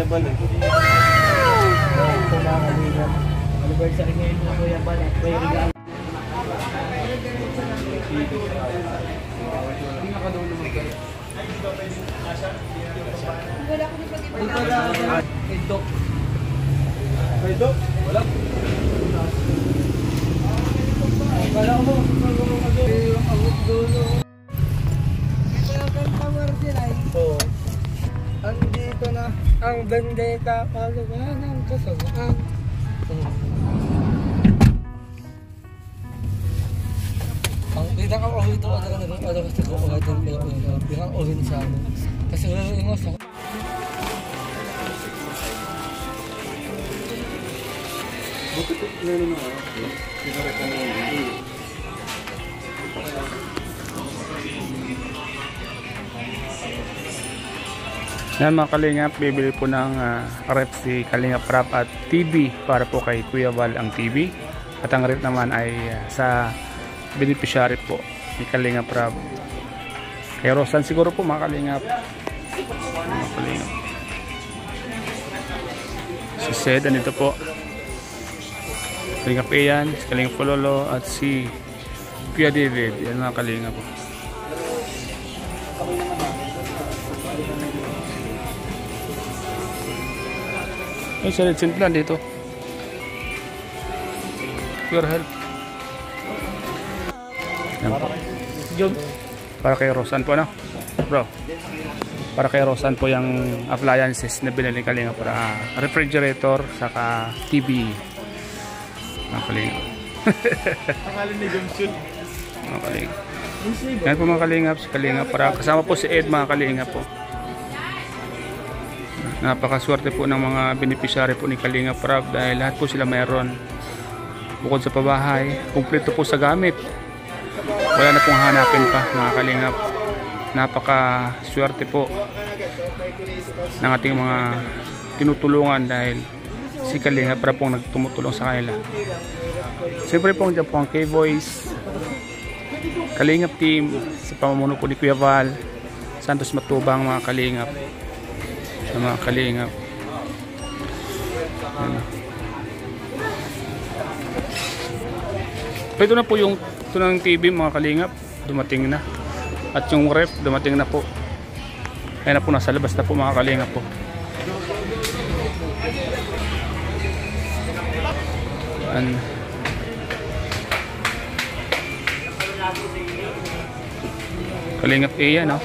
Bal eh. Ito mga kalingap. Anniversary ngayon ng Kuya Bal at may regalo. Hindi nakadawin naman kayo. Wala ko din pag-ibig. Idok. Idok? Wala. Wala ko mo. Yung abot dulo. Ito yung kanta Marcelay. Oo. Andito na ang bandeta paluwa ng kasamaan. Ang pinaka-uwi ito ano kasi ko kahit yung pinaka-uwi sa amin. Kasi wala yung ingos ako. Bakit meron na ako? Pinarek ka na yun. Yan mga kalingap, bibili po ng rep si Kalingap Rap at TV para po kay Kuya Val ang TV. At ang rep naman ay sa beneficiary po ni Kalingap Rap. Kay Rosan siguro po mga kalingap. Mga kalingap. Si Sed, andito po. Kalingap Ian, si Kalingap Pololo at si Kuya David. Yan mga kalingap po. Ay, sa Red Plan dito. Pure Health. Yan po. Jom. Para kay Rosan po, no? Bro. Para kay Rosan po yung appliances na binili Kalinga para refrigerator, saka TV. Mga Kalinga. Pangalan ni Jomsun. Mga Kalinga. Yan po mga Kalingap. Si Kalinga para kasama po si Ed mga Kalinga po. Napakaswerte po ng mga beneficiary po ni Kalingap Rap dahil lahat po sila mayroon. Bukod sa pabahay, kumpleto po sa gamit. Wala na pong hanapin pa mga Kalingap. Napakaswerte po ng ating mga tinutulungan dahil si Kalingap Rap pong nagtumutulong sa kanila. Siyempre po dyan po ang K-Voice, Kalingap Team, sa pamumuno po ni Kuya Val, Santos Matubang mga Kalingap. Sa mga Kalingap. Ito na po yung ito ng TV mga Kalingap. Dumating na. At yung ref dumating na po. Kaya na po nasa labas na po mga Kalingap po. Kalingap Iyan, no?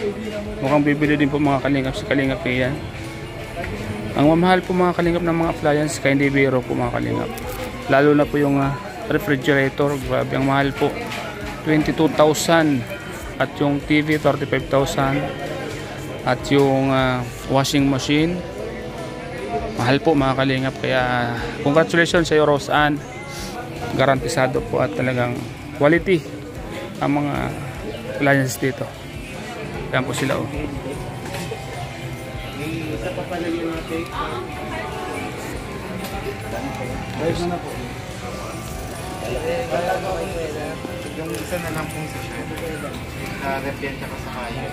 Mukhang bibili din po mga Kalingap si Kalingap Iyan. Ang mamahal po mga Kalingap ng mga appliances kaya hindi biro po mga Kalingap. Lalo na po yung refrigerator, grabe ang mahal po. 22,000 at yung TV 35,000 at yung washing machine mahal po mga Kalingap. Kaya congratulations sa iyo Rosan. Garantisado po at talagang quality ang mga appliances dito. Yan po sila oh. Isa pa pala yung natin. Guys na po. Yung isa na lang pong session. Rep-yan tsaka sa kaya.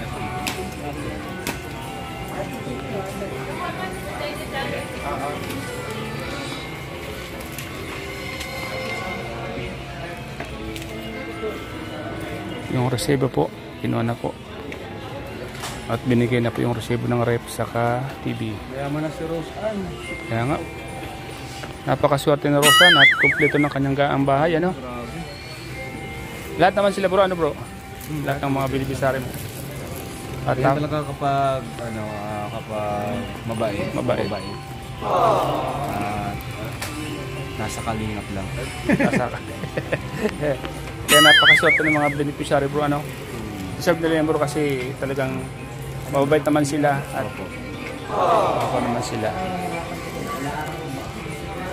Yung resibo po kinuha na po at binigay na po yung resibo ng rep saka TV. Kaya mo na si Rosan. Kaya nga napakaswerte na Rosan at kumpleto ng kanyang gaang bahay ano. Lahat naman sila bro, ano bro? Lahat ng mga beneficiary mo. At Kaya talaga kapag ano kapag mabait. Nasa Kalingap lang. Kaya napakaswerte ng mga beneficiary bro ano. Deserve nila yan bro kasi talagang mababait naman sila at ako naman sila.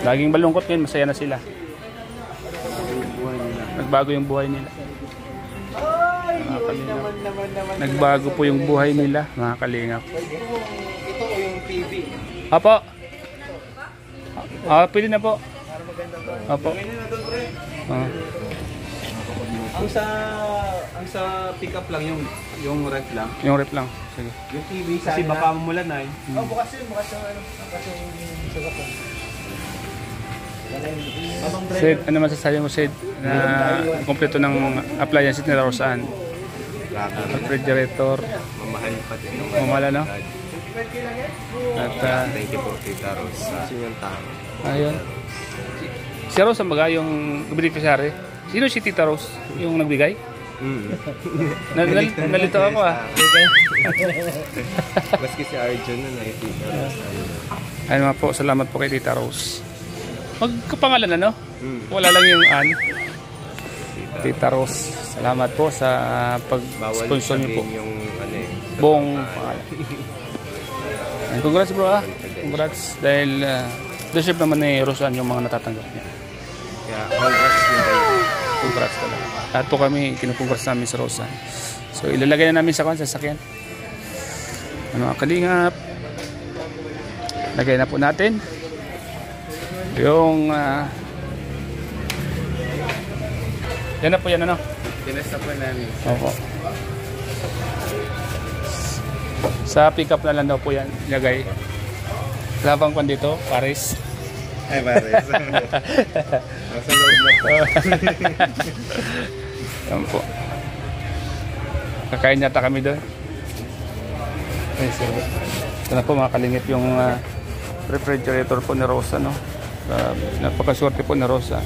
Laging malungkot ngayon, masaya na sila. Nagbago yung buhay nila. Mga Kalingap. Nagbago po yung buhay nila, mga Kalingap. Ito o yung TV. Apo. Pwede na po. Apo. Ang sa pick-up lang yung ref lang. Yung rep lang. Sige. Yung TV kasi baka mamulan na eh. Oh, bukas yung ano. Bukas yung sugat. Sid, ano masasabi mo, Sid, na kompleto ng appliances nila Rosaan? Refrigerator, Mamahal pa din. mamala, no? At, Thank you po, Tita Rose. Yung tao. ayun. Si Rose ang baga, yung beneficiary. Sino si Tita Rose? Yung nagbigay? Nalito ako ah. Maski si Arjun na Tita Rose. Ayun nga po, salamat po kay Tita Rose. Magkapangalan ano? Wala lang yung an. Tita Rose. Salamat po sa pag-sponsor niyo po. Yung ano eh. Buong pangalan. And congrats bro ah. Congrats dahil deserve naman ni Rosan yung mga natatanggap niya. Kaya congrats din kayo. Congrats talaga. At po kami, kinukongrats namin sa Rosan. So ilalagay na namin sa sasakyan. Ano mga kalingap. Lagay na po natin. Yung yan na po yan ano. Tinesta po namin. Opo. Sa pick up na lang daw po yan ilagay. Labang pan dito, Paris. Ay, Paris. Nasa loob na po. Yan po. Kakain yata kami doon. Ay, so, ito na po mga kalingit yung refrigerator po ni Rosa, no? Napakaswerte po ni Rosa.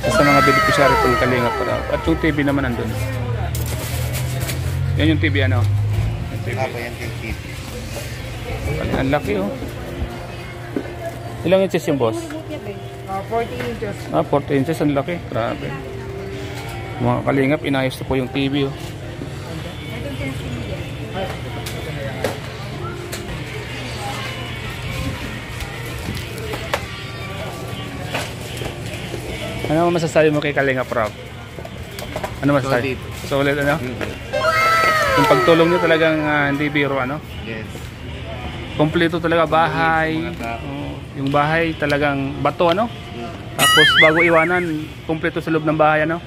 Sa mga beneficiary po ng Kalingap po. At yung TV naman nandun. Yan yung TV ano? Yung TV. Apa yan yung TV? Ang laki oh. Ilang inches yung boss? 40 inches. 40 inches, ang laki. Grabe. Mga Kalingap, inayos na po yung TV oh. Ano masasabi mo kay Kalingap Rob? Ano masasabi? Solid ano? Yung pagtulong niyo talagang hindi biro ano? Yes. Kompleto talaga bahay. Yung bahay talagang bato ano? Tapos bago iwanan, kompleto sa loob ng bahay ano?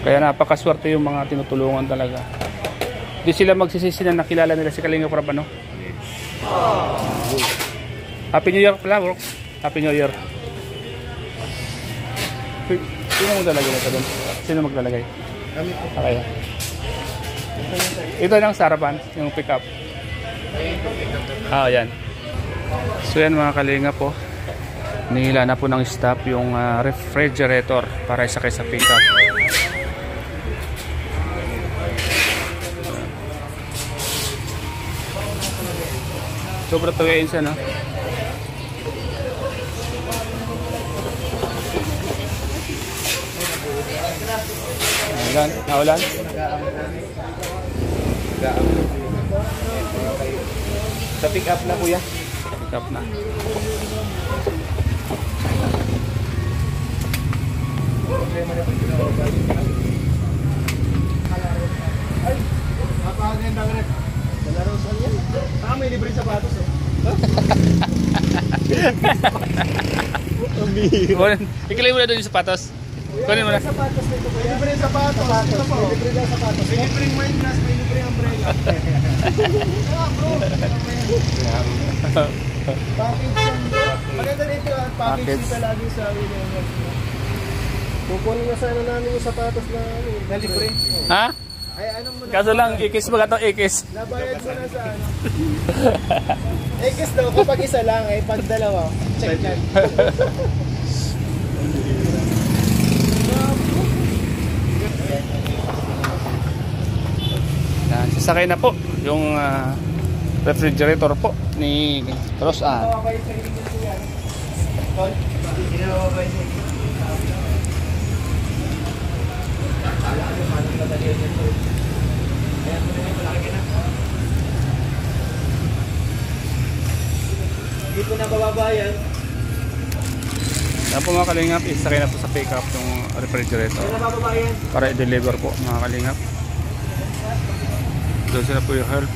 Kaya napakaswerte yung mga tinutulungan talaga. Di sila magsisisi na nakilala nila si Kalingap Rob ano? Happy New Year pala, bro. Happy New Year. Sino maglalagay nito doon? Sino maglalagay? Kami po. Okay. Ito lang sa harapan, yung pick up. Yan. So yan mga kalinga po. Nihila na po ng staff yung refrigerator para isakay sa pick up. Sobra tuwiin siya, no? Nawalan? Sa pick up na kuya. Pick up na. Ay, napakaganda ka rin. Malaro sa yan. May libre sapatos eh. Ikilay mo na doon yung sapatos. Kunin mo na. Sapatos nito kuya. Libre sapatos. Ito po. Libre na sapatos. May libre wine glass, may libre umbrella. Package yan. Maganda rito at package dito lagi sa Williams. Kukunin nga sana namin yung sapatos na libre. Ha? Ay, ano mo na? Kaso lang, ikis ba ito? Ikis. Nabayad mo na sa ano. Ikis daw, kapag isa lang ay pag dalawa. Check yan. Yan, sasakay na po yung refrigerator po ni Rosan. Okay, sa inyo po yan. Call? Ginawa ba yun? Hindi po na bababayan. Yan po mga kalingap, isakay na po sa pick up yung refrigerator Hindi na bababayan. para i-deliver po mga kalingap. Doon sila po yung help.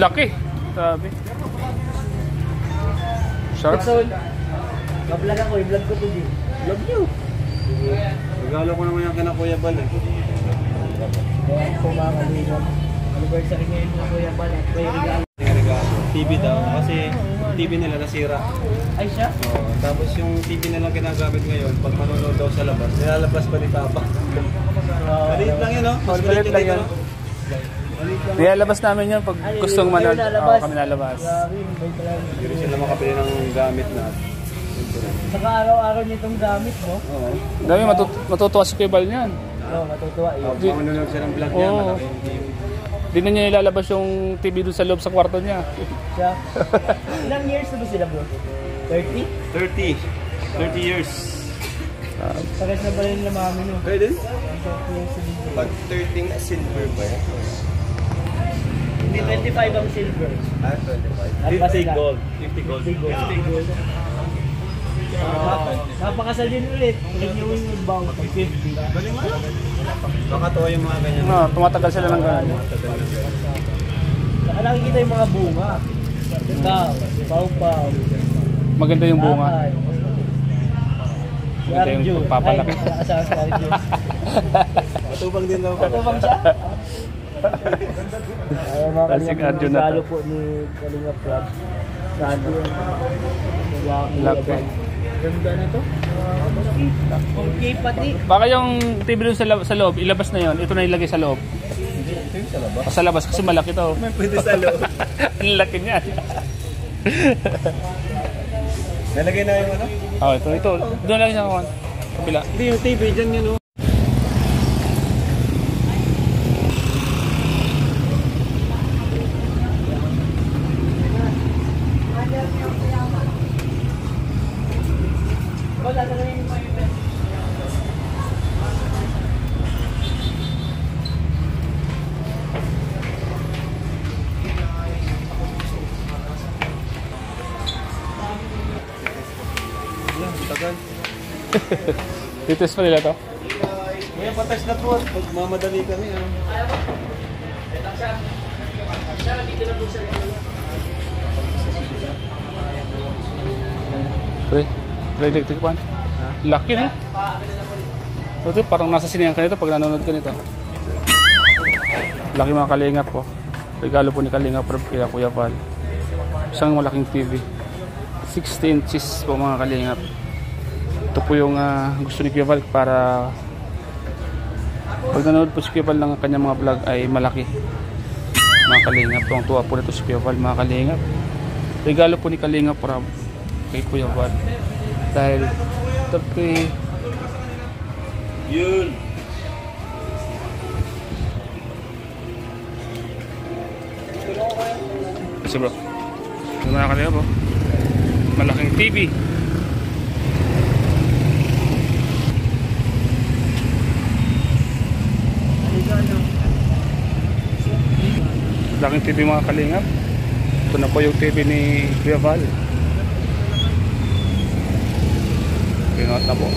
Laki. Sabi. Sharp. So, mag-vlog ako, i-vlog ko to din. Vlog nyo. Regalo ko naman yung kina Kuya Bal eh. Kaya po mga kalingap. Anniversary ngayon ng Kuya Bal. May regalo. Regalo. TV daw. Kasi TV nila nasira. Ay siya? Oo. Tapos yung TV nila ginagamit ngayon, pag manonood daw sa labas, nilalabas pa ni Papa. Maliit lang yun, no? Mas maliit lang yan. Nilalabas namin yun pag gustong manood. Oo, kami lalabas. Grabe, may talaga. Hindi rin sila makapili ng gamit na. Saka araw-araw niya itong gamit mo. Oo. Dami matutuwa si Kuya Bal niyan. Oo, matutuwa eh. Pag manonood siya ng vlog niya, Oo. malaki yung TV. Di na niya ilalabas yung TV doon sa loob sa kwarto niya. Siya. Ilang years na ba sila bro? 30? 30 years. Pares na ba rin nila mami no? Kayo din? Pag 13 silver ba yan? Hindi 25 ang silver. Ah, 25. At 50 gold. 50 gold. Napakasal din ulit. Renewing yung bound pag 50. Baka to yung mga ganyan. No, tumatagal sila ng gano'n. Saka nakikita yung mga bunga. Ikaw, pau-pau. Maganda yung bunga. Bakay. Maganda yung Arjun. pagpapalaki. Ay, nakasama si Arjun. Matubang din daw. Matubang siya? Ayaw mga Klasik kalingap, Arjun na to. regalo po ni Kalingap Club. Saan yun? Laki. Ganda na to. Okay pati. Baka yung TV doon sa loob, ilabas na yon. Ito na ilagay sa loob. Sa labas kasi malaki to. May pwede sa loob. Ang laki niya. Nalagay na yung ano? Oh, ito. Doon lang sa kabila. Hindi yung TV, dyan yun oh. Tagal. Titis pa nila to. Kaya patas na po. Magmamadali kami. Ano? Electric pan. Laki na. Ito parang nasa sinehan ka nito pag nanonood ka nito. Laki mga kalingap po. Regalo po ni Kalingap kay Kuya Bal. Isang malaking TV. 60 inches po mga kalingap. Ito po yung gusto ni Kuya Bal para pag nanonood po si Kuya Bal ng kanyang mga vlog ay malaki. Mga kalingap. Tuwang-tuwa po nito si Kuya Bal mga kalingap. Regalo po ni Kalingap para kay Kuya Bal. Dahil 30 Yun. kasi bro. Ito mga kalingap po. Malaking TV. Laking TV mga kalingap. Ito na po yung TV ni Kuya Bal. Pinot na po.